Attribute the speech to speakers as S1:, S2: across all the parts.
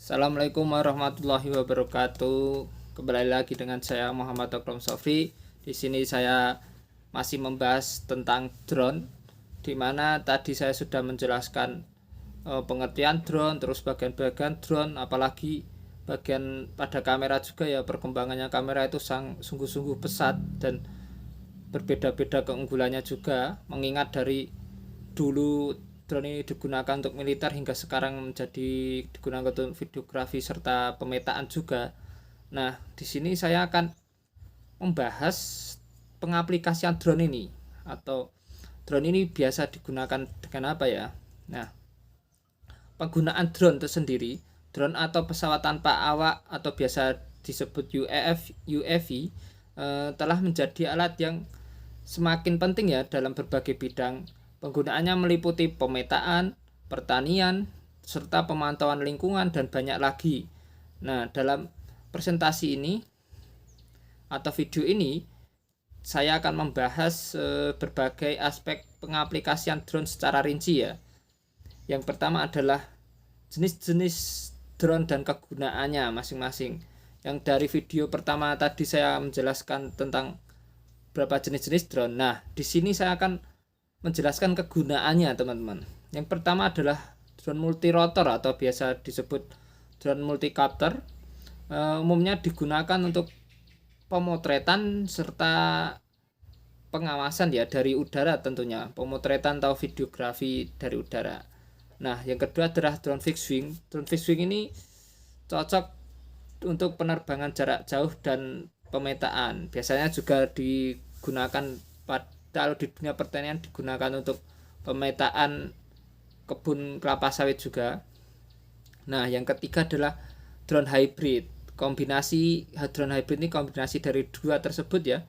S1: Assalamualaikum warahmatullahi wabarakatuh. Kembali lagi dengan saya Muhammad Okrom Sofri. Di sini saya masih membahas tentang drone, di mana tadi saya sudah menjelaskan pengertian drone, terus bagian-bagian drone, apalagi bagian pada kamera juga ya, perkembangannya kamera itu sungguh-sungguh pesat dan berbeda-beda keunggulannya juga, mengingat dari dulu drone ini digunakan untuk militer hingga sekarang menjadi digunakan untuk videografi serta pemetaan juga. Nah, di sini saya akan membahas pengaplikasian drone ini, atau drone ini biasa digunakan dengan apa ya. Nah, penggunaan drone itu sendiri, drone atau pesawat tanpa awak atau biasa disebut UAV, telah menjadi alat yang semakin penting ya dalam berbagai bidang. Penggunaannya meliputi pemetaan, pertanian, serta pemantauan lingkungan dan banyak lagi. Nah, dalam presentasi ini atau video ini saya akan membahas berbagai aspek pengaplikasian drone secara rinci ya. Yang pertama adalah jenis-jenis drone dan kegunaannya masing-masing. Yang dari video pertama tadi saya menjelaskan tentang berapa jenis-jenis drone. Nah, di sini saya akan menjelaskan kegunaannya, teman-teman. Yang pertama adalah drone multirotor atau biasa disebut drone multicopter. Umumnya digunakan untuk pemotretan serta pengawasan ya dari udara tentunya, pemotretan atau videografi dari udara. Nah, yang kedua adalah drone fixed wing. Drone fixed wing ini cocok untuk penerbangan jarak jauh dan pemetaan. Biasanya juga digunakan kalau di dunia pertanian, digunakan untuk pemetaan kebun kelapa sawit juga. Nah, yang ketiga adalah drone hybrid. Kombinasi drone hybrid ini kombinasi dari dua tersebut ya.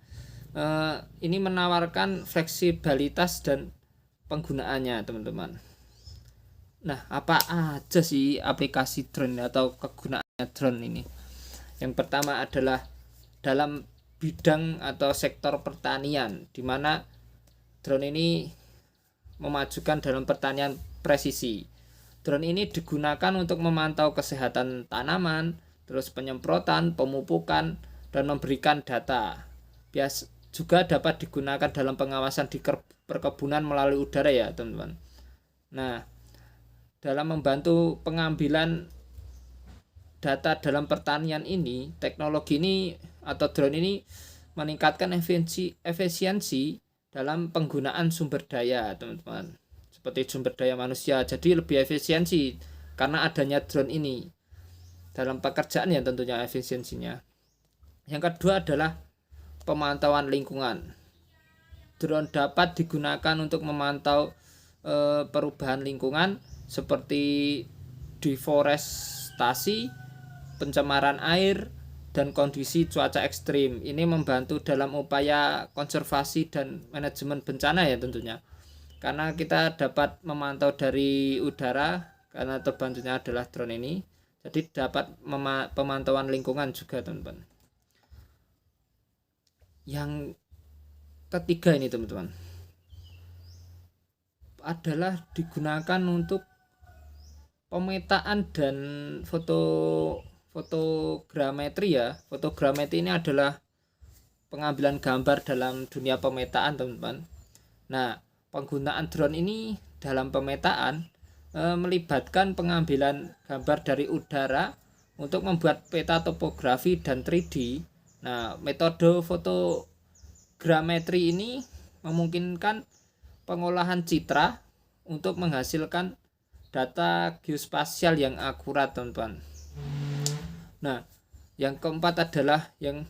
S1: Ini menawarkan fleksibilitas dan penggunaannya, teman-teman. Nah, apa aja sih aplikasi drone atau kegunaannya drone ini? Yang pertama adalah dalam bidang atau sektor pertanian, di mana drone ini memajukan dalam pertanian presisi. Drone ini digunakan untuk memantau kesehatan tanaman, terus penyemprotan, pemupukan, dan memberikan data. Juga dapat digunakan dalam pengawasan di perkebunan melalui udara ya, teman-teman. Nah, dalam membantu pengambilan data dalam pertanian ini, teknologi ini atau drone ini meningkatkan efisiensi dalam penggunaan sumber daya, teman-teman, seperti sumber daya manusia. Jadi lebih efisiensi karena adanya drone ini dalam pekerjaan ya, tentunya efisiensinya. Yang kedua adalah pemantauan lingkungan. Drone dapat digunakan untuk memantau perubahan lingkungan seperti deforestasi, pencemaran air, dan kondisi cuaca ekstrim. Ini membantu dalam upaya konservasi dan manajemen bencana ya tentunya. Karena kita dapat memantau dari udara, karena terbantunya adalah drone ini. Jadi dapat pemantauan lingkungan juga, teman-teman. Yang ketiga ini, teman-teman, adalah digunakan untuk pemetaan dan fotogrametri ya. Fotogrametri ini adalah pengambilan gambar dalam dunia pemetaan, teman-teman. Nah, penggunaan drone ini dalam pemetaan melibatkan pengambilan gambar dari udara untuk membuat peta topografi dan 3D. Nah, metode fotogrametri ini memungkinkan pengolahan citra untuk menghasilkan data geospasial yang akurat, teman-teman. Nah, yang keempat adalah yang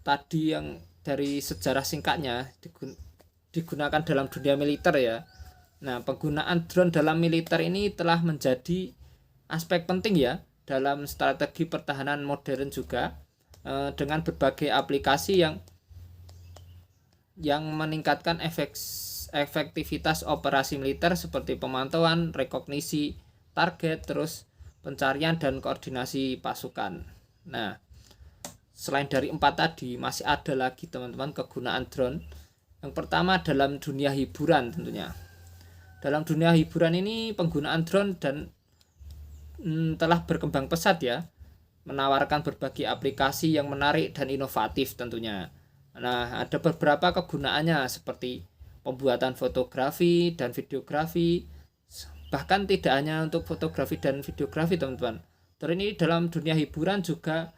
S1: tadi yang dari sejarah singkatnya digunakan dalam dunia militer ya. Nah, penggunaan drone dalam militer ini telah menjadi aspek penting ya dalam strategi pertahanan modern juga, dengan berbagai aplikasi yang meningkatkan efektivitas operasi militer seperti pemantauan, rekognisi target, terus pencarian dan koordinasi pasukan. Nah, selain dari 4 tadi, masih ada lagi, teman-teman, kegunaan drone. Yang pertama dalam dunia hiburan tentunya. Dalam dunia hiburan ini penggunaan drone dan telah berkembang pesat ya, menawarkan berbagai aplikasi yang menarik dan inovatif tentunya. Nah, ada beberapa kegunaannya seperti pembuatan fotografi dan videografi, bahkan tidak hanya untuk fotografi dan videografi teman-teman. Drone ini dalam dunia hiburan juga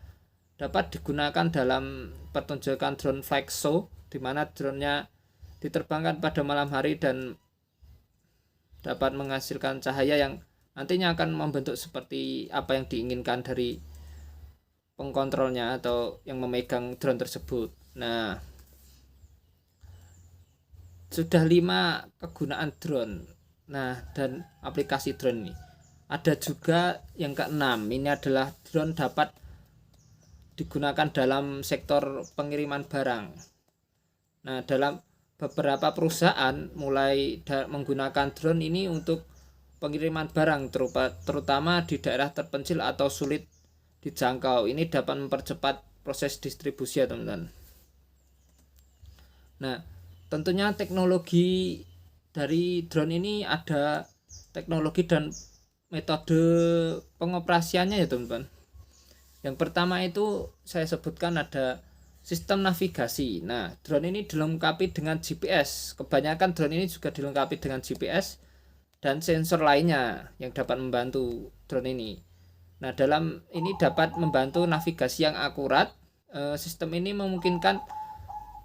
S1: dapat digunakan dalam pertunjukan drone flight show, di mana drone-nya diterbangkan pada malam hari dan dapat menghasilkan cahaya yang nantinya akan membentuk seperti apa yang diinginkan dari pengkontrolnya atau yang memegang drone tersebut. Nah, sudah 5 kegunaan drone. Nah, dan aplikasi drone ini. Ada juga yang keenam, ini adalah drone dapat digunakan dalam sektor pengiriman barang. Nah, dalam beberapa perusahaan mulai menggunakan drone ini untuk pengiriman barang, terutama di daerah terpencil atau sulit dijangkau. Ini dapat mempercepat proses distribusi ya teman-teman. Nah, tentunya teknologi dari drone ini ada teknologi dan metode pengoperasiannya ya teman-teman. Yang pertama itu saya sebutkan ada sistem navigasi. Nah, drone ini dilengkapi dengan GPS. Kebanyakan drone ini juga dilengkapi dengan GPS dan sensor lainnya yang dapat membantu drone ini. Nah, dalam ini dapat membantu navigasi yang akurat. Sistem ini memungkinkan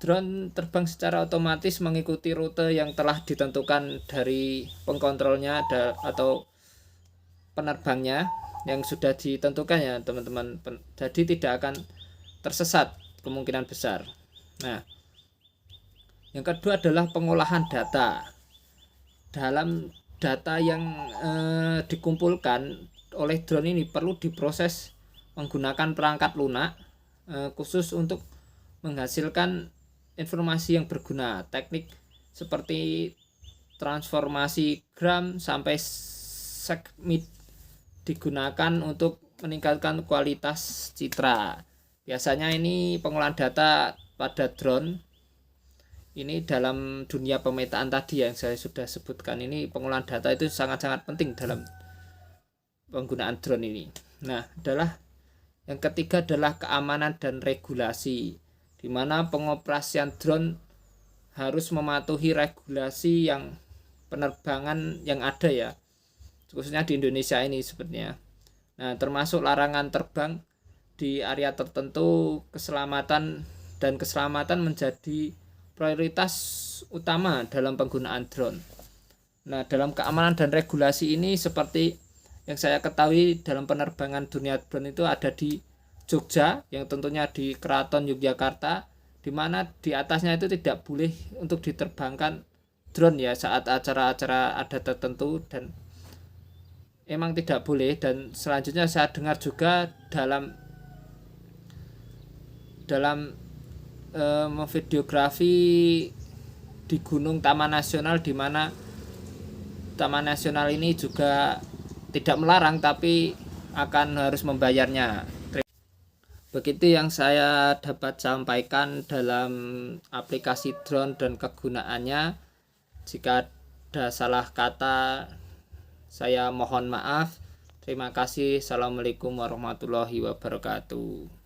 S1: drone terbang secara otomatis mengikuti rute yang telah ditentukan dari pengkontrolnya atau penerbangnya yang sudah ditentukan ya teman-teman. Jadi tidak akan tersesat kemungkinan besar. Nah, yang kedua adalah pengolahan data. Dalam data yang dikumpulkan oleh drone ini perlu diproses menggunakan perangkat lunak khusus untuk menghasilkan informasi yang berguna. Teknik seperti transformasi gram sampai segment digunakan untuk meningkatkan kualitas citra. Biasanya ini pengolahan data pada drone ini dalam dunia pemetaan tadi yang saya sudah sebutkan, ini pengolahan data itu sangat-sangat penting dalam penggunaan drone ini. Nah, yang ketiga adalah keamanan dan regulasi, di mana pengoperasian drone harus mematuhi regulasi yang penerbangan yang ada ya, khususnya di Indonesia ini sepertinya. Nah, termasuk larangan terbang di area tertentu. Keselamatan menjadi prioritas utama dalam penggunaan drone. Nah, dalam keamanan dan regulasi ini seperti yang saya ketahui dalam penerbangan dunia drone itu ada di Jogja, yang tentunya di Keraton Yogyakarta, di mana di atasnya itu tidak boleh untuk diterbangkan drone ya saat acara-acara adat tertentu, dan emang tidak boleh. Dan selanjutnya saya dengar juga dalam videografi di Gunung Taman Nasional, di mana Taman Nasional ini juga tidak melarang tapi akan harus membayarnya. Begitu yang saya dapat sampaikan dalam aplikasi drone dan kegunaannya. Jika ada salah kata, saya mohon maaf. Terima kasih. Assalamualaikum warahmatullahi wabarakatuh.